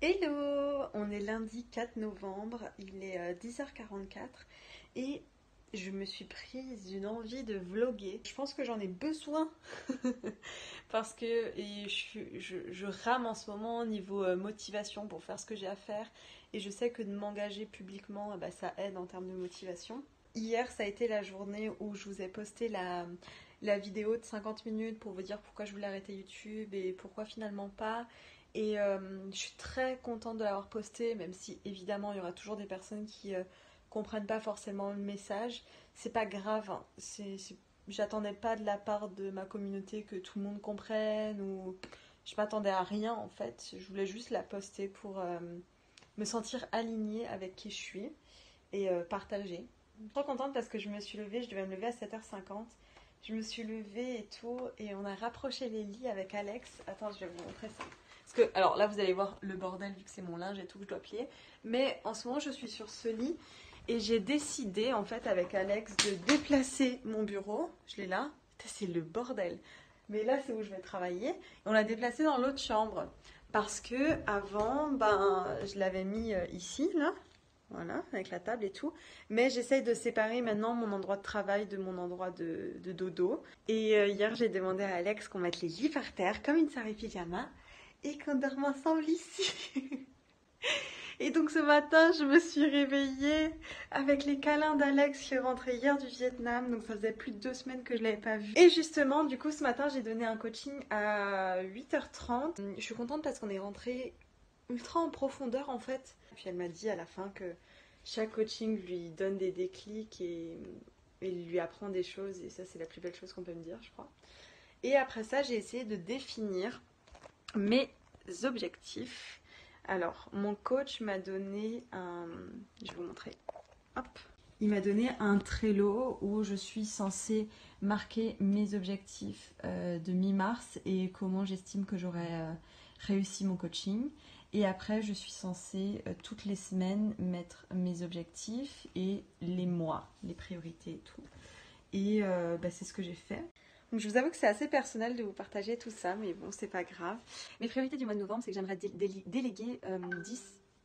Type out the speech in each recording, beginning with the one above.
Hello! On est lundi 4 novembre, il est 10h44 et je me suis prise une envie de vlogger. Je pense que j'en ai besoin parce que je rame en ce moment au niveau motivation pour faire ce que j'ai à faire et je sais que de m'engager publiquement, ça aide en termes de motivation. Hier, ça a été la journée où je vous ai posté la vidéo de 50 minutes pour vous dire pourquoi je voulais arrêter YouTube et pourquoi finalement pas. Et je suis très contente de l'avoir posté, même si évidemment il y aura toujours des personnes qui comprennent pas forcément le message. C'est pas grave, hein. J'attendais pas de la part de ma communauté que tout le monde comprenne ou je m'attendais à rien en fait. Je voulais juste la poster pour me sentir alignée avec qui je suis et partager. Je suis trop contente parce que je me suis levée, je devais me lever à 7h50. Je me suis levée et tout, et on a rapproché les lits avec Alex. Attends, je vais vous montrer ça. Parce que, alors là, vous allez voir le bordel vu que c'est mon linge et tout que je dois plier. Mais en ce moment, je suis sur ce lit et j'ai décidé, en fait, avec Alex, de déplacer mon bureau. Je l'ai là. Putain, c'est le bordel. Mais là, c'est où je vais travailler. Et on l'a déplacé dans l'autre chambre. Parce que avant, je l'avais mis ici, là. Voilà, avec la table et tout. Mais j'essaye de séparer maintenant mon endroit de travail de mon endroit de dodo. Et hier, j'ai demandé à Alex qu'on mette les lits par terre, comme une soirée pyjama, et qu'on dorme ensemble ici. Et donc ce matin, je me suis réveillée avec les câlins d'Alex qui est rentré hier du Vietnam. Donc ça faisait plus de 2 semaines que je ne l'avais pas vu. Et justement, du coup, ce matin, j'ai donné un coaching à 8h30. Je suis contente parce qu'on est rentré ultra en profondeur en fait. Puis elle m'a dit à la fin que chaque coaching lui donne des déclics et lui apprend des choses. Et ça, c'est la plus belle chose qu'on peut me dire, je crois. Et après ça, j'ai essayé de définir mes objectifs. Alors, mon coach m'a donné un... Je vais vous montrer. Hop. Il m'a donné un Trello où je suis censée marquer mes objectifs de mi-mars et comment j'estime que j'aurai réussi mon coaching. Et après, je suis censée toutes les semaines mettre mes objectifs et les mois, les priorités et tout. Et c'est ce que j'ai fait. Donc je vous avoue que c'est assez personnel de vous partager tout ça, mais bon, c'est pas grave. Mes priorités du mois de novembre, c'est que j'aimerais déléguer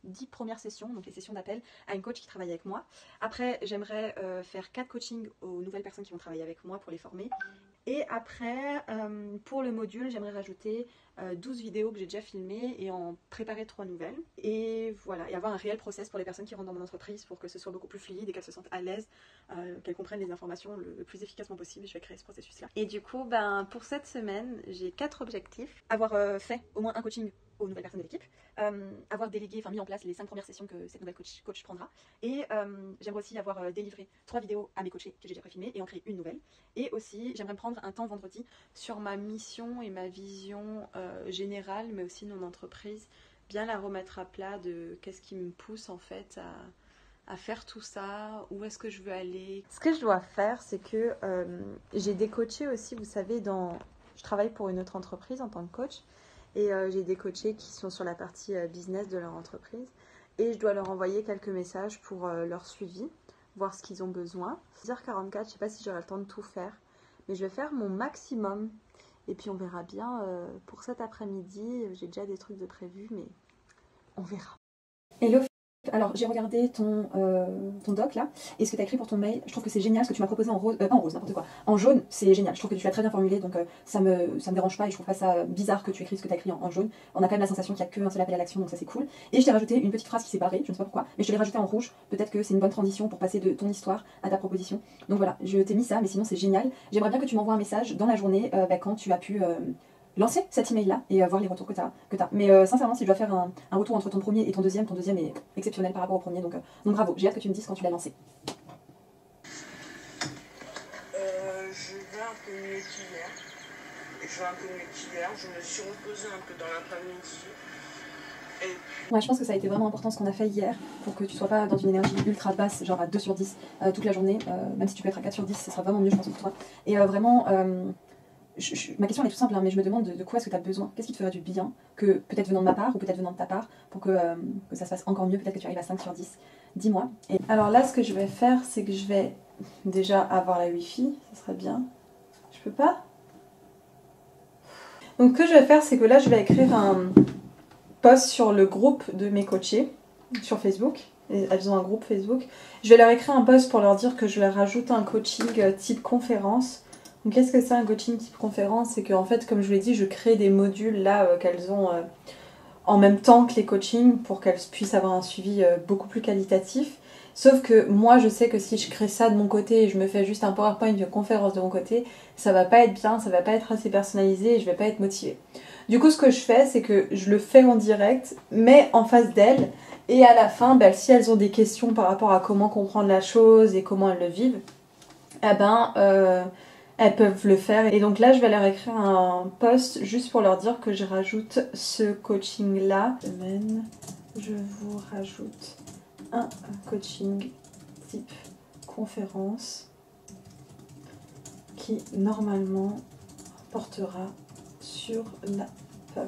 10 premières sessions, donc les sessions d'appel, à une coach qui travaille avec moi. Après, j'aimerais faire 4 coachings aux nouvelles personnes qui vont travailler avec moi pour les former. Et après, pour le module, j'aimerais rajouter 12 vidéos que j'ai déjà filmées et en préparer 3 nouvelles. Et voilà, et avoir un réel process pour les personnes qui rentrent dans mon entreprise pour que ce soit beaucoup plus fluide et qu'elles se sentent à l'aise, qu'elles comprennent les informations le plus efficacement possible. Je vais créer ce processus-là. Et du coup, pour cette semaine, j'ai 4 objectifs. Avoir fait au moins un coaching aux nouvelles personnes de l'équipe, avoir délégué, mis en place les 5 premières sessions que cette nouvelle coach prendra, et j'aimerais aussi avoir délivré 3 vidéos à mes coachés que j'ai déjà préfilmées et en créer une nouvelle, et aussi j'aimerais me prendre un temps vendredi sur ma mission et ma vision générale, mais aussi de mon entreprise, bien la remettre à plat de qu'est-ce qui me pousse en fait à faire tout ça, où est-ce que je veux aller. Ce que je dois faire, c'est que j'ai des coachés aussi, vous savez, je travaille pour une autre entreprise en tant que coach, et j'ai des coachés qui sont sur la partie business de leur entreprise. Et je dois leur envoyer quelques messages pour leur suivi, voir ce qu'ils ont besoin. 10h44, je ne sais pas si j'aurai le temps de tout faire, mais je vais faire mon maximum. Et puis on verra bien pour cet après-midi. J'ai déjà des trucs de prévus, mais on verra. Hello. Alors j'ai regardé ton doc là, et ce que tu as écrit pour ton mail, je trouve que c'est génial, ce que tu m'as proposé en rose, pas en rose, n'importe quoi, en jaune, c'est génial, je trouve que tu l'as très bien formulé, donc ça me dérange pas, et je trouve pas ça bizarre que tu écrives ce que tu as écrit en jaune. On a quand même la sensation qu'il n'y a qu'un seul appel à l'action, donc ça c'est cool. Et je t'ai rajouté une petite phrase qui s'est barrée, je ne sais pas pourquoi, mais je te l'ai rajoutée en rouge, peut-être que c'est une bonne transition pour passer de ton histoire à ta proposition. Donc voilà, je t'ai mis ça, mais sinon c'est génial. J'aimerais bien que tu m'envoies un message dans la journée quand tu as pu... lancer cet email là et voir les retours que tu as. Mais sincèrement, si je dois faire un retour entre ton premier et ton deuxième est exceptionnel par rapport au premier, donc bravo, j'ai hâte que tu me dises quand tu l'as lancé. Je vais un peu mieux qu'hier. Je me suis reposée un peu dans l'après-midi. Ouais, je pense que ça a été vraiment important ce qu'on a fait hier pour que tu sois pas dans une énergie ultra basse, genre à 2 sur 10 toute la journée, même si tu peux être à 4 sur 10, ce sera vraiment mieux je pense pour toi. Et vraiment... ma question elle est tout simple, hein, mais je me demande de quoi est-ce que tu as besoin, qu'est-ce qui te ferait du bien, que peut-être venant de ma part ou peut-être venant de ta part, pour que ça se fasse encore mieux, peut-être que tu arrives à 5 sur 10. Dis-moi. Et alors là, ce que je vais faire, c'est que je vais déjà avoir la Wi-Fi, ça serait bien. Je peux pas. Donc ce que je vais faire, c'est que là, je vais écrire un poste sur le groupe de mes coachés sur Facebook. Elles ont un groupe Facebook. Je vais leur écrire un post pour leur dire que je leur rajoute un coaching type conférence. Donc qu'est-ce que c'est un coaching type conférence? C'est qu'en fait, comme je vous l'ai dit, je crée des modules là qu'elles ont en même temps que les coachings pour qu'elles puissent avoir un suivi beaucoup plus qualitatif. Sauf que moi, je sais que si je crée ça de mon côté et je me fais juste un PowerPoint de conférence de mon côté, ça va pas être bien, ça va pas être assez personnalisé et je vais pas être motivée. Du coup, ce que je fais, c'est que je le fais en direct, mais en face d'elles. Et à la fin, si elles ont des questions par rapport à comment comprendre la chose et comment elles le vivent, elles peuvent le faire. Et donc là, je vais leur écrire un post juste pour leur dire que je rajoute ce coaching-là. Semaine, je vous rajoute un coaching type conférence qui normalement portera sur la peur.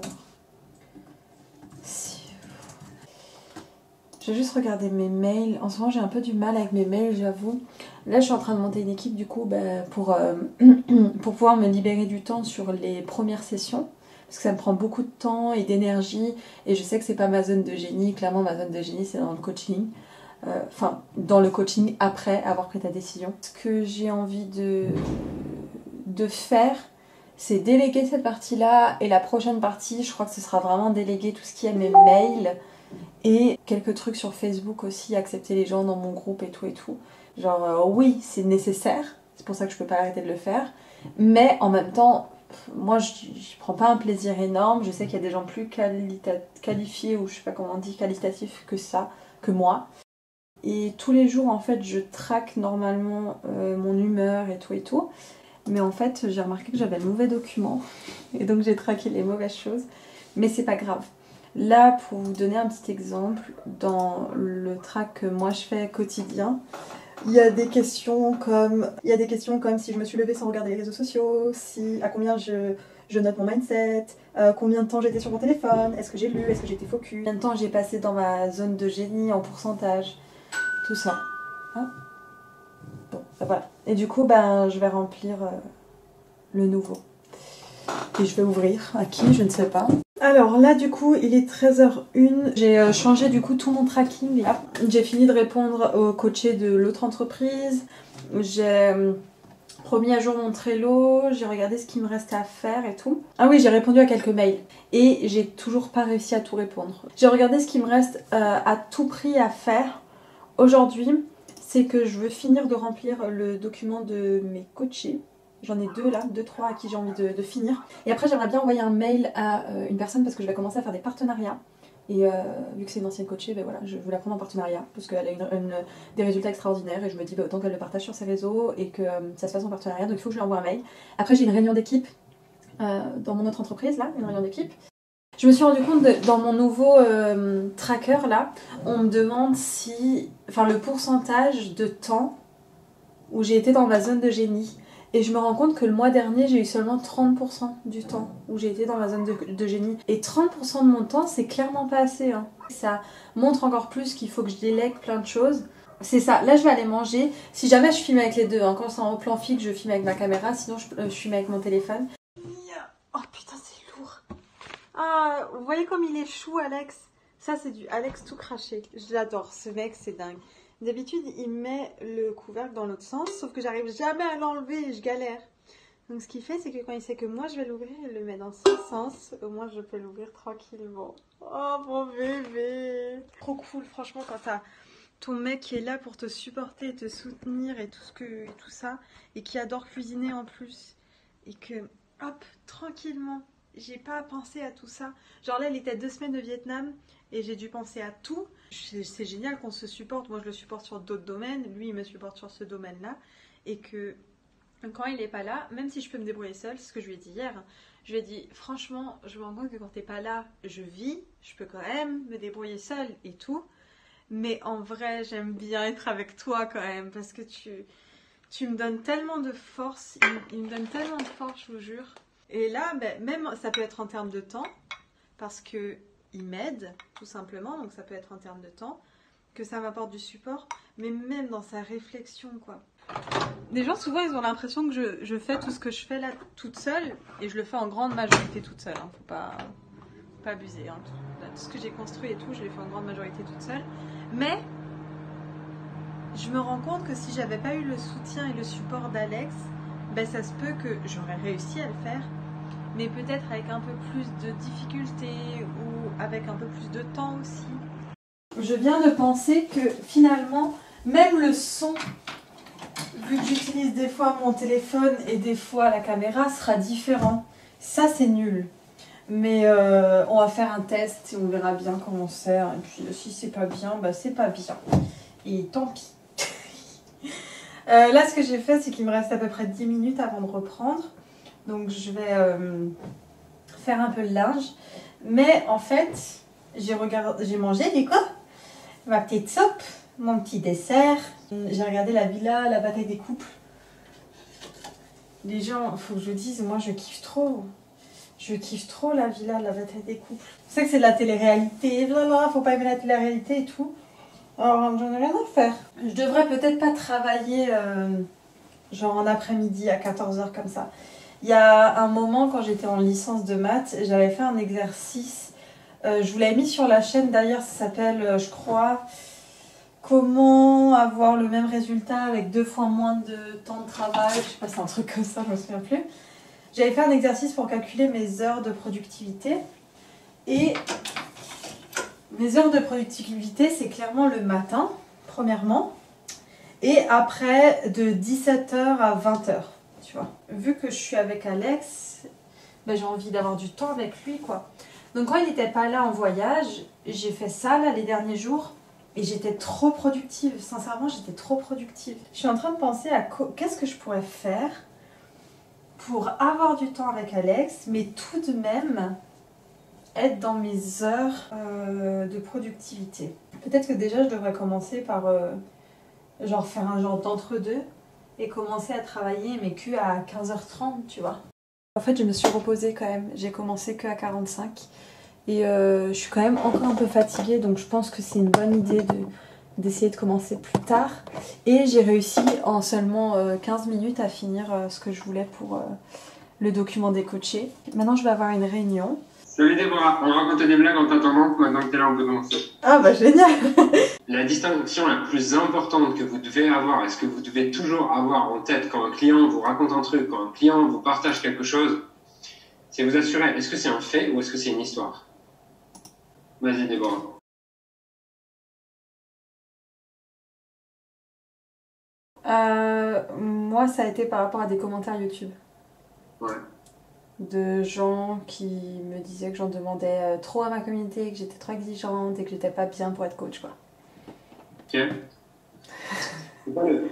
Je vais juste regarder mes mails. En ce moment, j'ai un peu du mal avec mes mails, j'avoue. Là, je suis en train de monter une équipe du coup pour pouvoir me libérer du temps sur les premières sessions. Parce que ça me prend beaucoup de temps et d'énergie. Et je sais que c'est pas ma zone de génie. Clairement, ma zone de génie, c'est dans le coaching. Enfin, dans le coaching après avoir pris ta décision. Ce que j'ai envie de faire, c'est déléguer cette partie-là. Et la prochaine partie, je crois que ce sera vraiment déléguer tout ce qui est mes mails. Et quelques trucs sur Facebook aussi, accepter les gens dans mon groupe et tout et tout. Genre, oui, c'est nécessaire. C'est pour ça que je peux pas arrêter de le faire. Mais en même temps, moi, je prends pas un plaisir énorme. Je sais qu'il y a des gens plus qualifiés, ou je sais pas comment on dit, qualitatifs que ça, que moi. Et tous les jours, en fait, je traque normalement mon humeur et tout et tout. Mais en fait, j'ai remarqué que j'avais le mauvais document. Et donc, j'ai traqué les mauvaises choses. Mais c'est pas grave. Là, pour vous donner un petit exemple, dans le track que moi je fais quotidien, il y a des questions comme si je me suis levée sans regarder les réseaux sociaux, à combien je note mon mindset, combien de temps j'étais sur mon téléphone, est-ce que j'ai lu, est-ce que j'étais focus, combien de temps j'ai passé dans ma zone de génie en pourcentage, tout ça. Hein, bon, voilà. Et du coup, je vais remplir le nouveau. Et je vais ouvrir. À qui? Je ne sais pas. Alors là, du coup, il est 13h01. J'ai changé du coup tout mon tracking. Là, j'ai fini de répondre au coaché de l'autre entreprise. J'ai remis à jour mon Trello. J'ai regardé ce qu'il me restait à faire et tout. Ah oui, j'ai répondu à quelques mails. Et j'ai toujours pas réussi à tout répondre. J'ai regardé ce qui me reste à tout prix à faire aujourd'hui. C'est que je veux finir de remplir le document de mes coachés. J'en ai deux, trois à qui j'ai envie de finir. Et après, j'aimerais bien envoyer un mail à une personne parce que je vais commencer à faire des partenariats. Et vu que c'est une ancienne coachée, voilà, je veux la prendre en partenariat parce qu'elle a des résultats extraordinaires. Et je me dis autant qu'elle le partage sur ses réseaux et que ça se fasse en partenariat. Donc il faut que je lui envoie un mail. Après, j'ai une réunion d'équipe dans mon autre entreprise, là, une réunion d'équipe. Je me suis rendu compte dans mon nouveau tracker, là, on me demande le pourcentage de temps où j'ai été dans ma zone de génie. Et je me rends compte que le mois dernier, j'ai eu seulement 30% du temps où j'ai été dans ma zone de génie. Et 30% de mon temps, c'est clairement pas assez. Hein. Ça montre encore plus qu'il faut que je délègue plein de choses. C'est ça, là je vais aller manger. Si jamais je filme avec les deux, hein. Quand c'est en plan fixe, je filme avec ma caméra, sinon je filme avec mon téléphone. Oh putain, c'est lourd. Ah, vous voyez comme il est chou, Alex? Ça, c'est du Alex tout craché. Je l'adore, ce mec, c'est dingue. D'habitude, il met le couvercle dans l'autre sens, sauf que j'arrive jamais à l'enlever et je galère. Donc ce qu'il fait, c'est que quand il sait que moi je vais l'ouvrir, il le met dans ce sens. Au moins, je peux l'ouvrir tranquillement. Oh, mon bébé! Trop cool, franchement, quand t'as ton mec qui est là pour te supporter, te soutenir et tout ça, et qui adore cuisiner en plus. Et que, hop, tranquillement, j'ai pas pensé à tout ça. Genre là, il était 2 semaines au Vietnam et j'ai dû penser à tout. C'est génial qu'on se supporte. Moi, je le supporte sur d'autres domaines. Lui, il me supporte sur ce domaine-là. Et que quand il n'est pas là, même si je peux me débrouiller seule, c'est ce que je lui ai dit hier, je lui ai dit, franchement, je me rends compte que quand t'es pas là, je vis. Je peux quand même me débrouiller seule et tout. Mais en vrai, j'aime bien être avec toi quand même. Parce que tu me donnes tellement de force. Il me donne tellement de force, je vous jure. Et là, même ça peut être en termes de temps. Parce que il m'aide, tout simplement, donc ça peut être en termes de temps, que ça m'apporte du support, mais même dans sa réflexion, quoi. Les gens, souvent, ils ont l'impression que je fais tout ce que je fais là toute seule, et je le fais en grande majorité toute seule, hein. Faut pas abuser, hein. tout ce que j'ai construit et tout, je l'ai fait en grande majorité toute seule. Mais je me rends compte que si j'avais pas eu le soutien et le support d'Alex, ben ça se peut que j'aurais réussi à le faire, mais peut-être avec un peu plus de difficultés ou avec un peu plus de temps aussi. Je viens de penser que finalement, même le son, vu que j'utilise des fois mon téléphone et des fois la caméra, sera différent. Ça, c'est nul. Mais on va faire un test et on verra bien comment c'est. Et puis si c'est pas bien, bah c'est pas bien. Et tant pis. Là, ce que j'ai fait, c'est qu'il me reste à peu près 10 minutes avant de reprendre. Donc je vais faire un peu le linge. Mais en fait, j'ai mangé du coup ma petite soupe, mon petit dessert. J'ai regardé La Villa, la bataille des couples. Les gens, faut que je dise, moi je kiffe trop. Je kiffe trop La Villa, la bataille des couples. Je sais que c'est de la télé-réalité, faut pas aimer la télé-réalité et tout. Alors j'en ai rien à faire. Je devrais peut-être pas travailler genre en après-midi à 14h comme ça. Il y a un moment quand j'étais en licence de maths, j'avais fait un exercice. Je vous l'avais mis sur la chaîne d'ailleurs, ça s'appelle, je crois, comment avoir le même résultat avec 2 fois moins de temps de travail. Je sais pas, c'est un truc comme ça, je me souviens plus. J'avais fait un exercice pour calculer mes heures de productivité. Et mes heures de productivité, c'est clairement le matin, premièrement. Et après, de 17h à 20h, tu vois. Vu que je suis avec Alex, ben, j'ai envie d'avoir du temps avec lui, quoi. Donc quand il n'était pas là en voyage, j'ai fait ça, là, les derniers jours. Et j'étais trop productive. Sincèrement, j'étais trop productive. Je suis en train de penser à qu'est-ce que je pourrais faire pour avoir du temps avec Alex, mais tout de même être dans mes heures de productivité. Peut-être que déjà, je devrais commencer par genre faire un genre d'entre-deux et commencer à travailler mes culs à 15h30, tu vois. En fait, je me suis reposée quand même. J'ai commencé que à 45 et je suis quand même encore un peu fatiguée, donc je pense que c'est une bonne idée d'essayer de commencer plus tard. Et j'ai réussi en seulement 15 minutes à finir ce que je voulais pour le document des coachés. Maintenant, je vais avoir une réunion. Salut Déborah, on va raconter des blagues en t'attendant. Maintenant que t'es là, on peut commencer. Ah bah génial. La distinction la plus importante que vous devez avoir, est-ce que vous devez toujours avoir en tête quand un client vous raconte un truc, quand un client vous partage quelque chose, c'est vous assurer, est-ce que c'est un fait ou est-ce que c'est une histoire? Vas-y Déborah. Moi, ça a été par rapport à des commentaires YouTube. Ouais. De gens qui me disaient que j'en demandais trop à ma communauté, que j'étais trop exigeante et que j'étais pas bien pour être coach, quoi. Ok.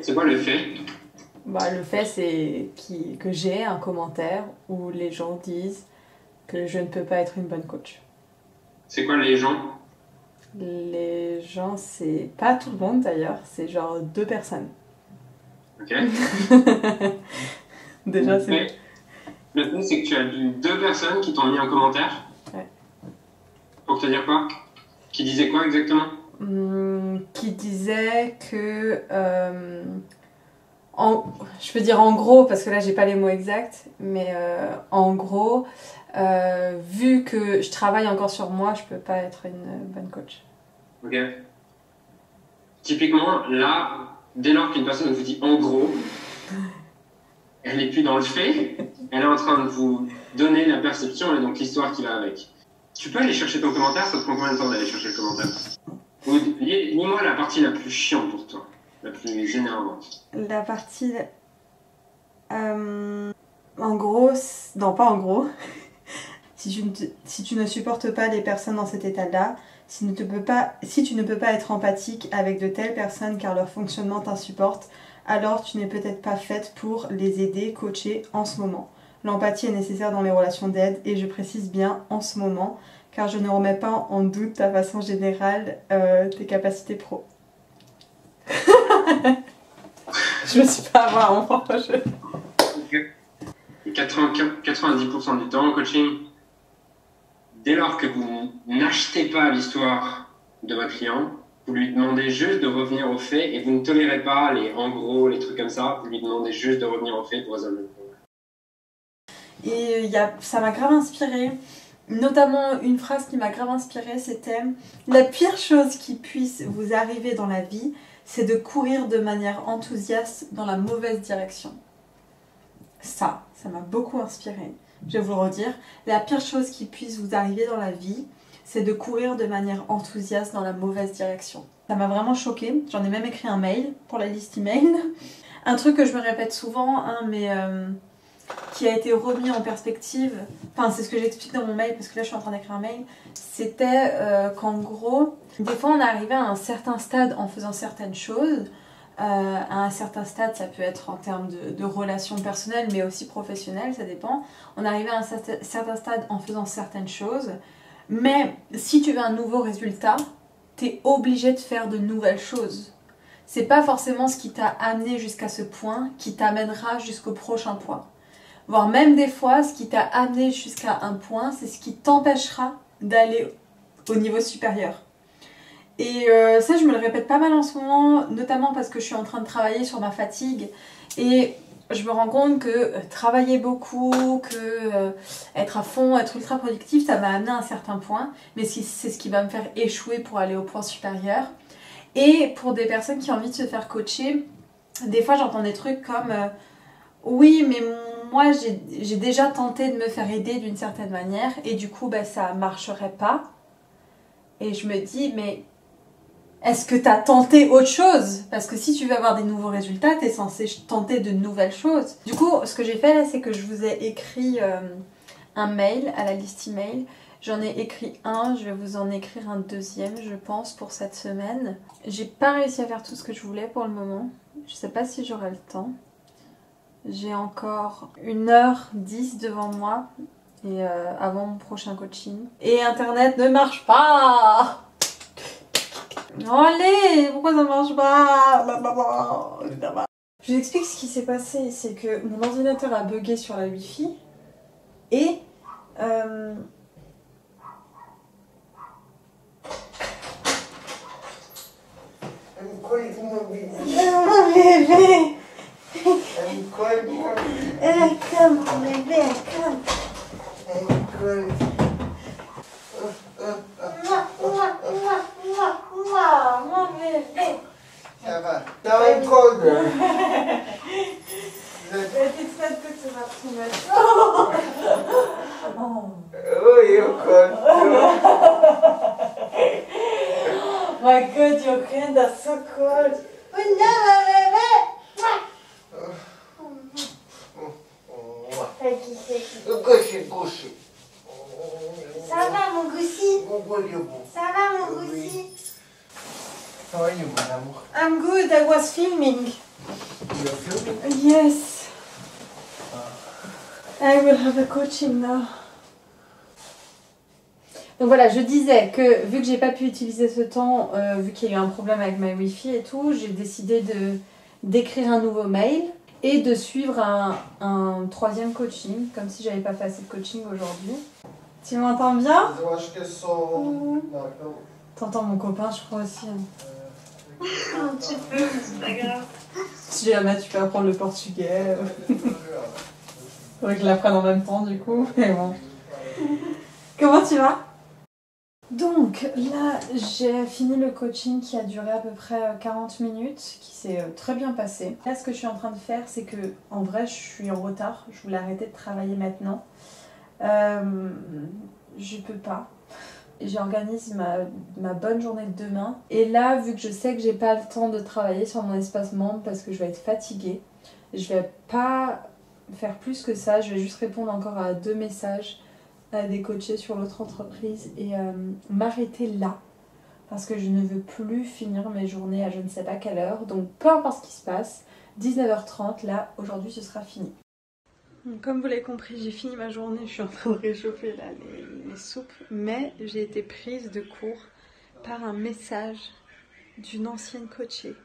C'est quoi le fait? Bah, le fait, c'est que j'ai un commentaire où les gens disent que je ne peux pas être une bonne coach. C'est quoi les gens? Les gens, c'est pas tout le monde d'ailleurs, c'est genre 2 personnes. Ok. Déjà, c'est... Le fait, c'est que tu as eu 2 personnes qui t'ont mis un commentaire. Ouais. Pour te dire quoi? Qui disaient quoi exactement? Qui disait que... je peux dire en gros, parce que là, j'ai pas les mots exacts, mais en gros, vu que je travaille encore sur moi, je peux pas être une bonne coach. Ok. Typiquement, là, dès lors qu'une personne vous dit en gros, elle n'est plus dans le fait, elle est en train de vous donner la perception et donc l'histoire qui va avec. Tu peux aller chercher ton commentaire, ça te prend combien de temps d'aller chercher le commentaire? Lis-moi la partie la plus chiante pour toi, la plus énervante. La partie... en gros... Non, pas en gros. Si tu ne supportes pas les personnes dans cet état-là, si tu ne peux pas être empathique avec de telles personnes car leur fonctionnement t'insupporte, alors tu n'es peut-être pas faite pour les aider, coacher en ce moment. L'empathie est nécessaire dans les relations d'aide et je précise bien en ce moment car je ne remets pas en doute ta façon générale, tes capacités pro. Je me suis pas avoir mon propre jeu. 90% du temps en coaching, dès lors que vous n'achetez pas l'histoire de votre client, vous lui demandez juste de revenir au fait et vous ne tolérez pas les en gros, les trucs comme ça, vous lui demandez juste de revenir au fait pour résoudre le problème. Et ça m'a grave inspirée. Notamment une phrase qui m'a grave inspirée, c'était « La pire chose qui puisse vous arriver dans la vie, c'est de courir de manière enthousiaste dans la mauvaise direction. » Ça m'a beaucoup inspirée. Je vais vous le redire. La pire chose qui puisse vous arriver dans la vie, c'est de courir de manière enthousiaste dans la mauvaise direction. Ça m'a vraiment choquée. J'en ai même écrit un mail pour la liste email. Un truc que je me répète souvent, hein, mais qui a été remis en perspective, enfin c'est ce que j'explique dans mon mail parce que là je suis en train d'écrire un mail, c'était qu'en gros, des fois on arrivait à un certain stade en faisant certaines choses. À un certain stade, ça peut être en termes de relations personnelles mais aussi professionnelles, ça dépend. On arrivait à un certain stade en faisant certaines choses, mais si tu veux un nouveau résultat, t'es obligé de faire de nouvelles choses. C'est pas forcément ce qui t'a amené jusqu'à ce point qui t'amènera jusqu'au prochain point. Voire même des fois, ce qui t'a amené jusqu'à un point, c'est ce qui t'empêchera d'aller au niveau supérieur. Et ça, je me le répète pas mal en ce moment, notamment parce que je suis en train de travailler sur ma fatigue. Et je me rends compte que travailler beaucoup, que être à fond, être ultra productif, ça m'a amené à un certain point. Mais c'est ce qui va me faire échouer pour aller au point supérieur. Et pour des personnes qui ont envie de se faire coacher, des fois j'entends des trucs comme oui, mais moi j'ai déjà tenté de me faire aider d'une certaine manière et du coup ça marcherait pas. Et je me dis, mais est-ce que tu as tenté autre chose? Parce que si tu veux avoir des nouveaux résultats, tu es censé tenter de nouvelles choses. Du coup, ce que j'ai fait là, c'est que je vous ai écrit un mail à la liste email. J'en ai écrit un, je vais vous en écrire un deuxième, je pense, pour cette semaine. J'ai pas réussi à faire tout ce que je voulais pour le moment. Je sais pas si j'aurai le temps. J'ai encore 1h10 devant moi et avant mon prochain coaching. Et Internet ne marche pas! Oh, allez, pourquoi ça marche pas? Je vous explique ce qui s'est passé. C'est que mon ordinateur a bugué sur la Wi-Fi et mon bébé. Come, mon bébé, come. Mon bébé. Ça va. Now I'm colder. It's not good to have too much. Oh, you're cold. My God, your hands are so cold. Oh no, my baby. Gushy, gushy. Ça va, mon goussi? Ça va, mon Oui. goussi? How are you, mon amour? I'm good, I was filming. You're filming? Yes. I will have a coaching now. Donc voilà, je disais que vu que j'ai pas pu utiliser ce temps, vu qu'il y a eu un problème avec ma Wi-Fi et tout, j'ai décidé d'écrire un nouveau mail et de suivre un troisième coaching, comme si j'avais pas fait assez de coaching aujourd'hui. Tu m'entends bien? T'entends mon copain, je crois aussi. Un petit peu, mais c'est pas grave. Si jamais tu peux apprendre le portugais. Faudrait que je l'apprenne en même temps du coup, mais bon. Comment tu vas? Donc là, j'ai fini le coaching qui a duré à peu près 40 minutes, qui s'est très bien passé. Là, ce que je suis en train de faire, c'est que, en vrai, je suis en retard. Je voulais arrêter de travailler maintenant. Je peux pas. J'organise ma bonne journée de demain. Et là, vu que je sais que j'ai pas le temps de travailler sur mon espace membre parce que je vais être fatiguée, je vais pas faire plus que ça. Je vais juste répondre encore à 2 messages à des coachés sur l'autre entreprise et m'arrêter là parce que je ne veux plus finir mes journées à je ne sais pas quelle heure. Donc peu importe ce qui se passe, 19h30, là, aujourd'hui, ce sera fini. Comme vous l'avez compris, j'ai fini ma journée, je suis en train de réchauffer là, les soupes, mais j'ai été prise de court par un message d'une ancienne coachée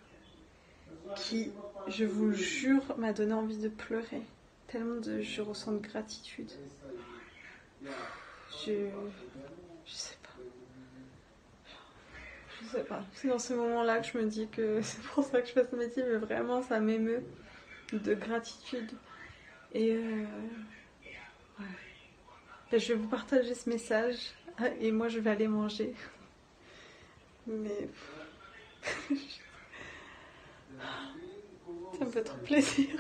qui, je vous le jure, m'a donné envie de pleurer. Tellement je ressens de gratitude. Je sais pas. Je sais pas. C'est dans ce moment-là que je me dis que c'est pour ça que je fais ce métier, mais vraiment ça m'émeut de gratitude. Et ouais. Je vais vous partager ce message et moi je vais aller manger. Mais ça me fait trop plaisir.